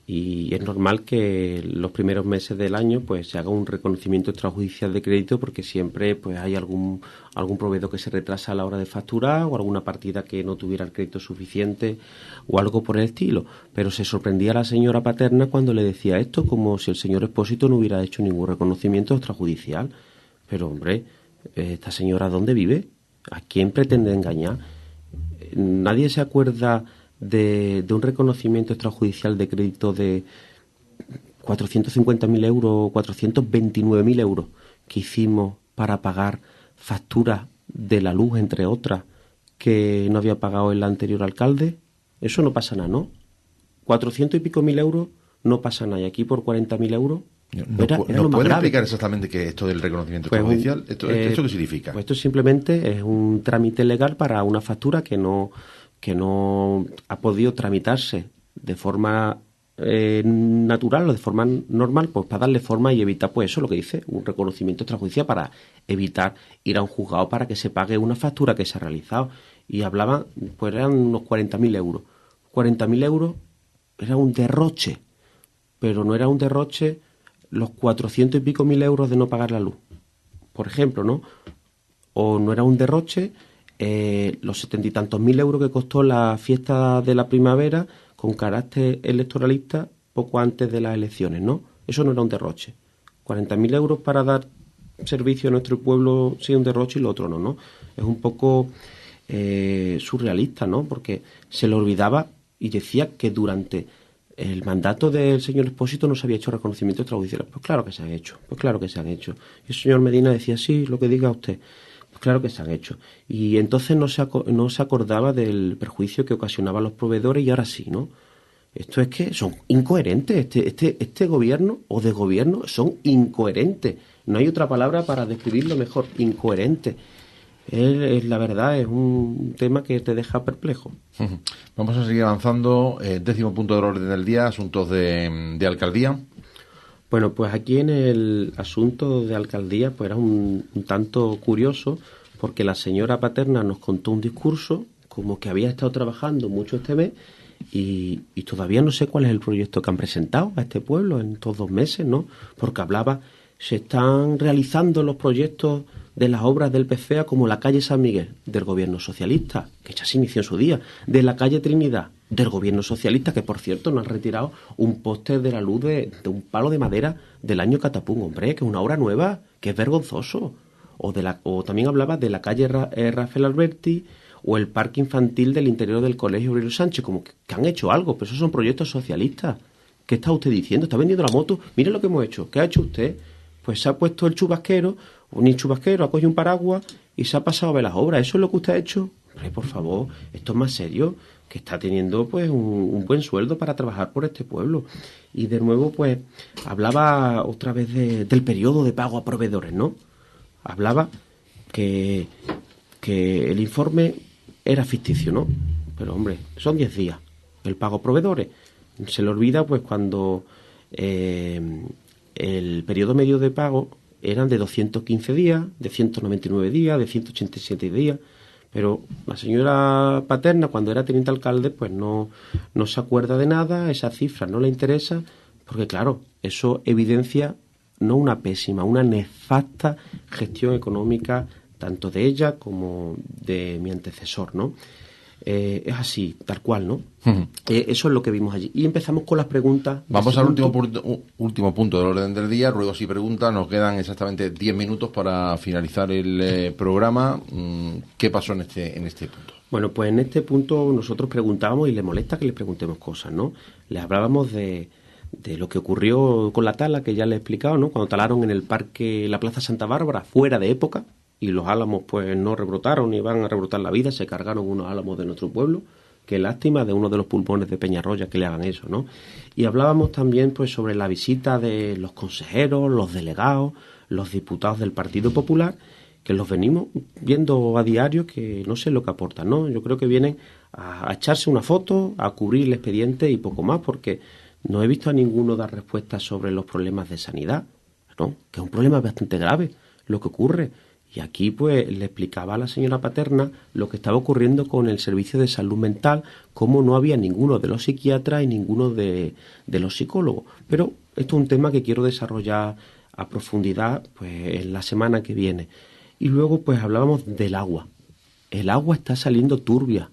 y es normal que los primeros meses del año pues se haga un reconocimiento extrajudicial de crédito, porque siempre pues hay algún proveedor que se retrasa a la hora de facturar, o alguna partida que no tuviera el crédito suficiente o algo por el estilo. Pero se sorprendía la señora Paterna cuando le decía esto, como si el señor Expósito no hubiera hecho ningún reconocimiento extrajudicial. Pero hombre, ¿esta señora dónde vive? ¿A quién pretende engañar? Nadie se acuerda de un reconocimiento extrajudicial de crédito de 450.000 euros, 429.000 euros que hicimos para pagar facturas de la luz, entre otras, que no había pagado el anterior alcalde. Eso no pasa nada, ¿no? 400 y pico mil euros no pasa nada, y aquí por 40.000 euros ¿No puede explicar exactamente qué es esto del reconocimiento extrajudicial? ¿Esto qué significa? Pues esto simplemente es un trámite legal para una factura que no ha podido tramitarse de forma natural o de forma normal, pues para darle forma y evitar, pues eso es lo que dice, un reconocimiento extrajudicial, para evitar ir a un juzgado para que se pague una factura que se ha realizado. Y hablaban, pues eran unos 40.000 euros. 40.000 euros era un derroche, pero no era un derroche los 400 y pico mil euros de no pagar la luz, por ejemplo, ¿no? O no era un derroche los 70 y tantos mil euros que costó la fiesta de la primavera con carácter electoralista poco antes de las elecciones, ¿no? Eso no era un derroche. 40.000 euros para dar servicio a nuestro pueblo sí un derroche y lo otro no, ¿no? Es un poco surrealista, ¿no? Porque se le olvidaba y decía que durante el mandato del señor Expósito no se había hecho reconocimiento extrajudicial. Pues claro que se han hecho, pues claro que se han hecho. Y el señor Medina decía, sí, lo que diga usted. Pues claro que se han hecho. Y entonces no se acordaba del perjuicio que ocasionaban los proveedores y ahora sí, ¿no? Esto es que son incoherentes. Este gobierno o desgobierno son incoherentes. No hay otra palabra para describirlo mejor. Incoherente. La verdad es un tema que te deja perplejo. Vamos a seguir avanzando. 10º punto del orden del día, asuntos de alcaldía. Bueno, pues aquí en el asunto de alcaldía pues era un tanto curioso porque la señora Paterna nos contó un discurso como que había estado trabajando mucho este mes y todavía no sé cuál es el proyecto que han presentado a este pueblo en estos 2 meses, ¿no? Porque hablaba, se están realizando los proyectos de las obras del PCEA como la calle San Miguel del gobierno socialista, que ya se inició en su día, de la calle Trinidad del gobierno socialista, que por cierto nos han retirado un poste de la luz de un palo de madera del año Catapún, hombre, que es una obra nueva, que es vergonzoso. O también hablaba de la calle Rafael Alberti o el parque infantil del interior del colegio Aurelio Sánchez, como que han hecho algo, pero esos son proyectos socialistas. ¿Qué está usted diciendo? ¿Está vendiendo la moto? Mire lo que hemos hecho. ¿Qué ha hecho usted? Pues se ha puesto el chubasquero, un chubasquero, ha cogido un paraguas y se ha pasado a ver las obras. ¿Eso es lo que usted ha hecho? Hombre, por favor, esto es más serio, que está teniendo pues un buen sueldo para trabajar por este pueblo. Y de nuevo, pues, hablaba otra vez del periodo de pago a proveedores, ¿no? Hablaba que el informe era ficticio, ¿no? Pero, hombre, son 10 días el pago a proveedores. Se le olvida, pues, cuando el periodo medio de pago eran de 215 días, de 199 días, de 187 días, pero la señora Paterna, cuando era teniente alcalde, pues no se acuerda de nada, esa cifra no le interesa, porque claro, eso evidencia no una pésima, una nefasta gestión económica, tanto de ella como de mi antecesor, ¿no? Es así, tal cual, ¿no? Eso es lo que vimos allí. Y empezamos con las preguntas. Vamos al último punto del orden del día, ruegos y preguntas. Nos quedan exactamente 10 minutos para finalizar el programa. ¿Qué pasó en este punto? Bueno, pues en este punto nosotros preguntábamos, y le molesta que le preguntemos cosas, ¿no? Le hablábamos de lo que ocurrió con la tala, que ya le he explicado, ¿no? Cuando talaron en el parque, la Plaza Santa Bárbara, fuera de época, y los álamos pues no rebrotaron ni van a rebrotar la vida, se cargaron unos álamos de nuestro pueblo. Qué lástima de uno de los pulmones de Peñarroya que le hagan eso, ¿no? Y hablábamos también pues sobre la visita de los consejeros, los delegados, los diputados del Partido Popular, que los venimos viendo a diario, que no sé lo que aportan, ¿no? Yo creo que vienen a echarse una foto, a cubrir el expediente y poco más, porque no he visto a ninguno dar respuestas sobre los problemas de sanidad, ¿no? Que es un problema bastante grave lo que ocurre. Y aquí pues le explicaba a la señora Paterna lo que estaba ocurriendo con el servicio de salud mental, cómo no había ninguno de los psiquiatras y ninguno de los psicólogos. Pero esto es un tema que quiero desarrollar a profundidad pues en la semana que viene. Y luego pues hablábamos del agua. El agua está saliendo turbia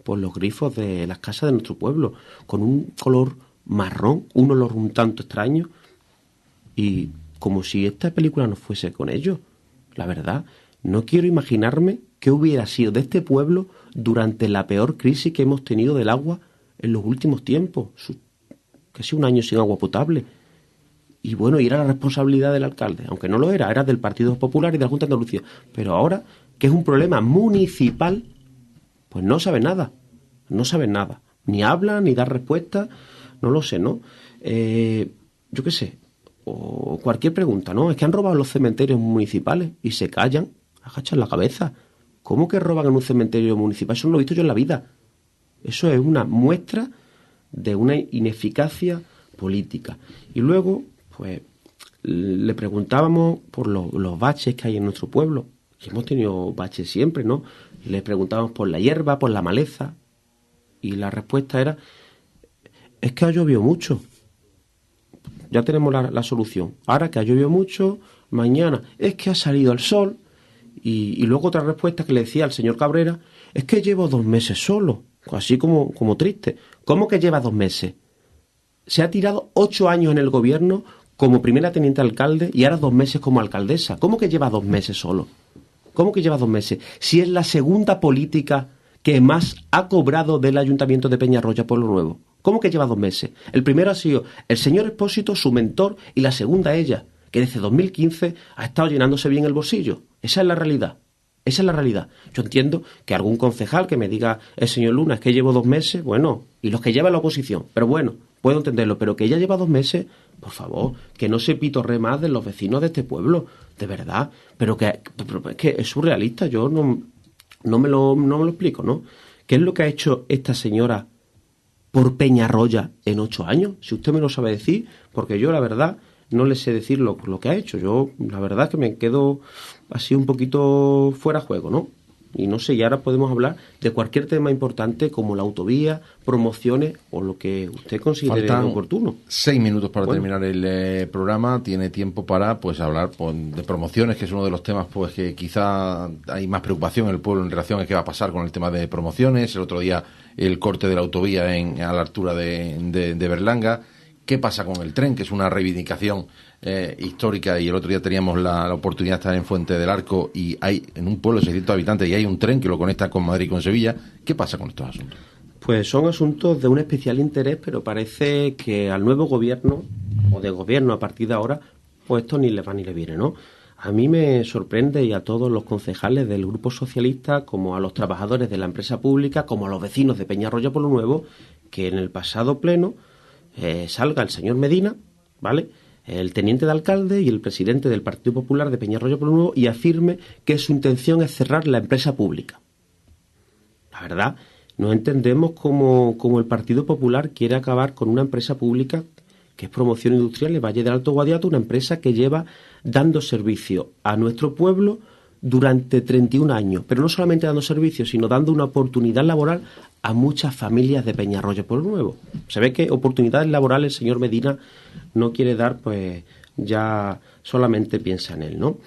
por los grifos de las casas de nuestro pueblo, con un color marrón, un olor un tanto extraño, y como si esta película no fuese con ellos. La verdad, no quiero imaginarme qué hubiera sido de este pueblo durante la peor crisis que hemos tenido del agua en los últimos tiempos. Casi un año sin agua potable. Y bueno, y era la responsabilidad del alcalde, aunque no lo era del Partido Popular y de la Junta de Andalucía. Pero ahora, que es un problema municipal, pues no saben nada. No saben nada. Ni hablan, ni dan respuesta, no lo sé, ¿no? Yo qué sé. O cualquier pregunta, ¿no? Es que han robado los cementerios municipales y se callan, agachan la cabeza. ¿Cómo que roban en un cementerio municipal? Eso no lo he visto yo en la vida. Eso es una muestra de una ineficacia política. Y luego, pues, le preguntábamos por los baches que hay en nuestro pueblo. Y hemos tenido baches siempre, ¿no? Le preguntábamos por la hierba, por la maleza. Y la respuesta era, es que ha llovido mucho. Ya tenemos la solución. Ahora que ha llovido mucho, mañana es que ha salido el sol. Y luego otra respuesta que le decía al señor Cabrera, es que llevo 2 meses solo. así como triste. ¿Cómo que lleva 2 meses? Se ha tirado 8 años en el gobierno como primera teniente alcalde y ahora 2 meses como alcaldesa. ¿Cómo que lleva 2 meses solo? ¿Cómo que lleva 2 meses? Si es la segunda política que más ha cobrado del Ayuntamiento de Peñarroya Pueblo Nuevo. ¿Cómo que lleva 2 meses? El primero ha sido el señor Expósito, su mentor, y la segunda ella, que desde 2015 ha estado llenándose bien el bolsillo. Esa es la realidad. Esa es la realidad. Yo entiendo que algún concejal que me diga, el señor Luna, es que llevo 2 meses, bueno, y los que lleva la oposición, pero bueno, puedo entenderlo, pero que ella lleva 2 meses, por favor, que no se pitorre más de los vecinos de este pueblo, de verdad, pero que es surrealista, yo no me lo explico, ¿no? ¿Qué es lo que ha hecho esta señora por Peñarroya en 8 años? Si usted me lo sabe decir, porque yo la verdad no le sé decir lo que ha hecho. Yo la verdad que me quedo así un poquito fuera de juego, ¿no? Y no sé, y ahora podemos hablar de cualquier tema importante como la autovía, promociones o lo que usted considere oportuno. 6 minutos para terminar el programa. Tiene tiempo para hablar de promociones, que es uno de los temas que quizá hay más preocupación en el pueblo en relación a qué va a pasar con el tema de promociones. El otro día el corte de la autovía a la altura de Berlanga. ¿Qué pasa con el tren? Que es una reivindicación histórica, y el otro día teníamos la oportunidad de estar en Fuente del Arco y hay en un pueblo de 600 habitantes y hay un tren que lo conecta con Madrid y con Sevilla. ¿Qué pasa con estos asuntos? Pues son asuntos de un especial interés, pero parece que al nuevo gobierno, o de gobierno a partir de ahora, pues esto ni le va ni le viene, ¿no? A mí me sorprende, y a todos los concejales del Grupo Socialista, como a los trabajadores de la empresa pública, como a los vecinos de Peñarroya Pueblo Nuevo, que en el pasado pleno salga el señor Medina, ¿vale?, el teniente de alcalde y el presidente del Partido Popular de Peñarroya Pueblo Nuevo, y afirme que su intención es cerrar la empresa pública. La verdad, no entendemos cómo el Partido Popular quiere acabar con una empresa pública que es Promoción Industrial de Valle del Alto Guadiato, una empresa que lleva dando servicio a nuestro pueblo durante 31 años, pero no solamente dando servicio, sino dando una oportunidad laboral a muchas familias de Peñarroya Pueblo Nuevo. Se ve que oportunidades laborales el señor Medina no quiere dar, pues ya solamente piensa en él, ¿no?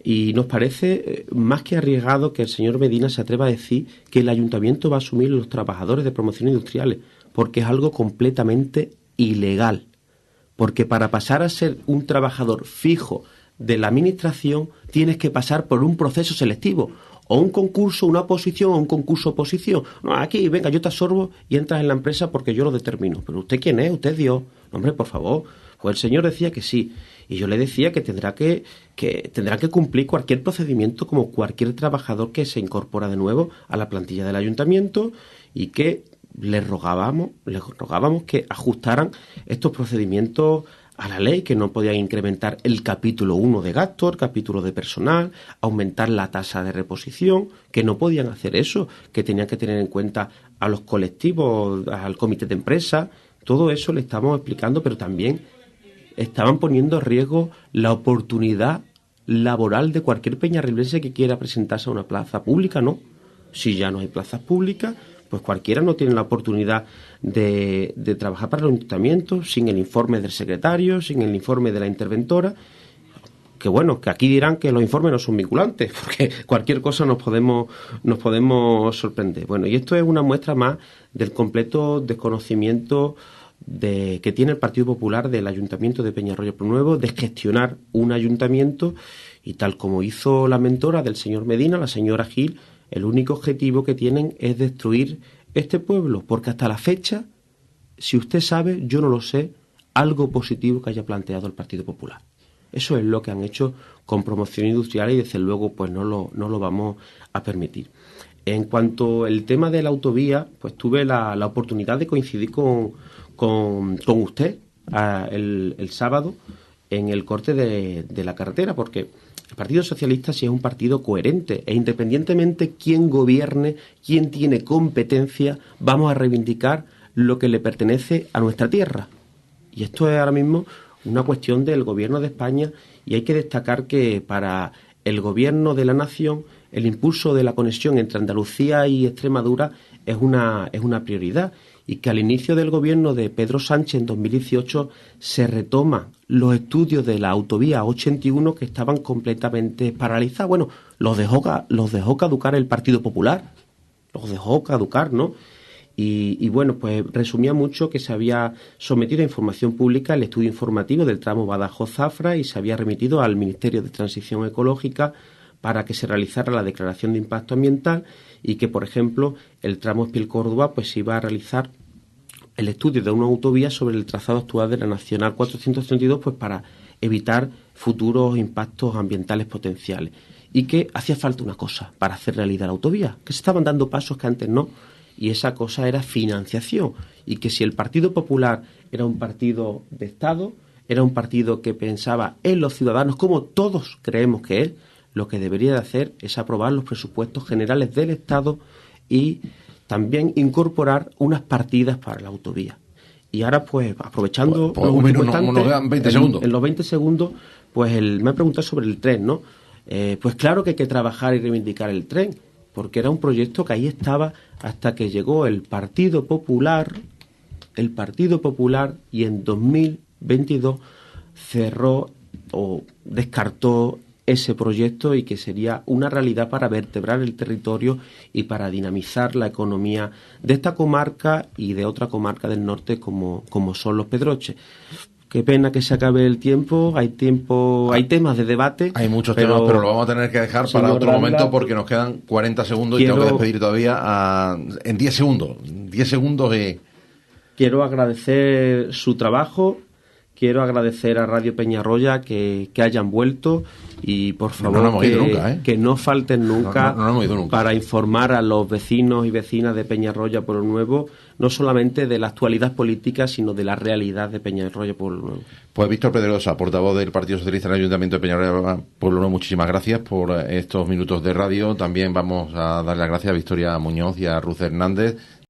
Y nos parece más que arriesgado que el señor Medina se atreva a decir que el ayuntamiento va a asumir los trabajadores de promoción industriales, porque es algo completamente ilegal. Porque para pasar a ser un trabajador fijo de la administración tienes que pasar por un proceso selectivo, o un concurso, una oposición, o un concurso oposición. No, aquí, venga, yo te absorbo y entras en la empresa porque yo lo determino. Pero ¿usted quién es? ¿Usted es Dios? No, hombre, por favor. Pues el señor decía que sí, y yo le decía que tendrá que cumplir cualquier procedimiento como cualquier trabajador que se incorpora de nuevo a la plantilla del ayuntamiento, y que les rogábamos que ajustaran estos procedimientos a la ley, que no podían incrementar el capítulo 1 de gasto, el capítulo de personal, aumentar la tasa de reposición, que no podían hacer eso, que tenían que tener en cuenta a los colectivos, al comité de empresa. Todo eso le estamos explicando, pero también estaban poniendo en riesgo la oportunidad laboral de cualquier peñarribense que quiera presentarse a una plaza pública, ¿no? Si ya no hay plazas públicas, pues cualquiera no tiene la oportunidad de trabajar para el ayuntamiento sin el informe del secretario, sin el informe de la interventora. Que bueno, que aquí dirán que los informes no son vinculantes, porque cualquier cosa nos podemos sorprender. Bueno, y esto es una muestra más del completo desconocimiento que tiene el Partido Popular del Ayuntamiento de Peñarroya Pueblo Nuevo de gestionar un ayuntamiento, y tal como hizo la mentora del señor Medina, la señora Gil, el único objetivo que tienen es destruir este pueblo, porque hasta la fecha, si usted sabe, yo no lo sé, algo positivo que haya planteado el Partido Popular. Eso es lo que han hecho con Promoción Industrial, y desde luego pues no lo vamos a permitir. En cuanto al tema de la autovía, pues tuve la oportunidad de coincidir con usted el sábado en el corte de la carretera, porque el Partido Socialista sí es un partido coherente, e independientemente quién gobierne, quién tiene competencia, vamos a reivindicar lo que le pertenece a nuestra tierra. Y esto es ahora mismo una cuestión del gobierno de España, y hay que destacar que para el gobierno de la nación el impulso de la conexión entre Andalucía y Extremadura es una prioridad, y que al inicio del gobierno de Pedro Sánchez en 2018 se retoman los estudios de la autovía 81 que estaban completamente paralizados. Bueno, los dejó caducar el Partido Popular, los dejó caducar, ¿no? Y bueno, pues resumía mucho que se había sometido a información pública el estudio informativo del tramo Badajoz-Zafra y se había remitido al Ministerio de Transición Ecológica para que se realizara la declaración de impacto ambiental y que, por ejemplo, el tramo Espil-Córdoba pues se iba a realizar el estudio de una autovía sobre el trazado actual de la Nacional 432 pues para evitar futuros impactos ambientales potenciales y que hacía falta una cosa para hacer realidad la autovía, que se estaban dando pasos que antes no, y esa cosa era financiación, y que si el Partido Popular era un partido de Estado, era un partido que pensaba en los ciudadanos como todos creemos que es, lo que debería de hacer es aprobar los presupuestos generales del Estado y también incorporar unas partidas para la autovía. Y ahora, pues, aprovechando pues nos quedan 20 segundos. En los 20 segundos, pues me ha preguntado sobre el tren, ¿no? Pues claro que hay que trabajar y reivindicar el tren, porque era un proyecto que ahí estaba hasta que llegó el Partido Popular y en 2022 cerró o descartó ese proyecto y que sería una realidad para vertebrar el territorio y para dinamizar la economía de esta comarca y de otra comarca del norte como son los Pedroches. Qué pena que se acabe el tiempo, hay temas de debate. Hay muchos temas, pero lo vamos a tener que dejar para otro momento porque nos quedan 40 segundos y tengo que despedir todavía en 10 segundos. 10 segundos de... Quiero agradecer su trabajo, quiero agradecer a Radio Peñarroya que hayan vuelto y por favor que no falten nunca, para informar a los vecinos y vecinas de Peñarroya Pueblo Nuevo, no solamente de la actualidad política, sino de la realidad de Peñarroya Pueblo Nuevo. Pues Víctor Pedrosa, portavoz del Partido Socialista en el Ayuntamiento de Peñarroya Pueblo Nuevo, muchísimas gracias por estos minutos de radio. También vamos a dar las gracias a Victoria Muñoz y a Ruth Hernández.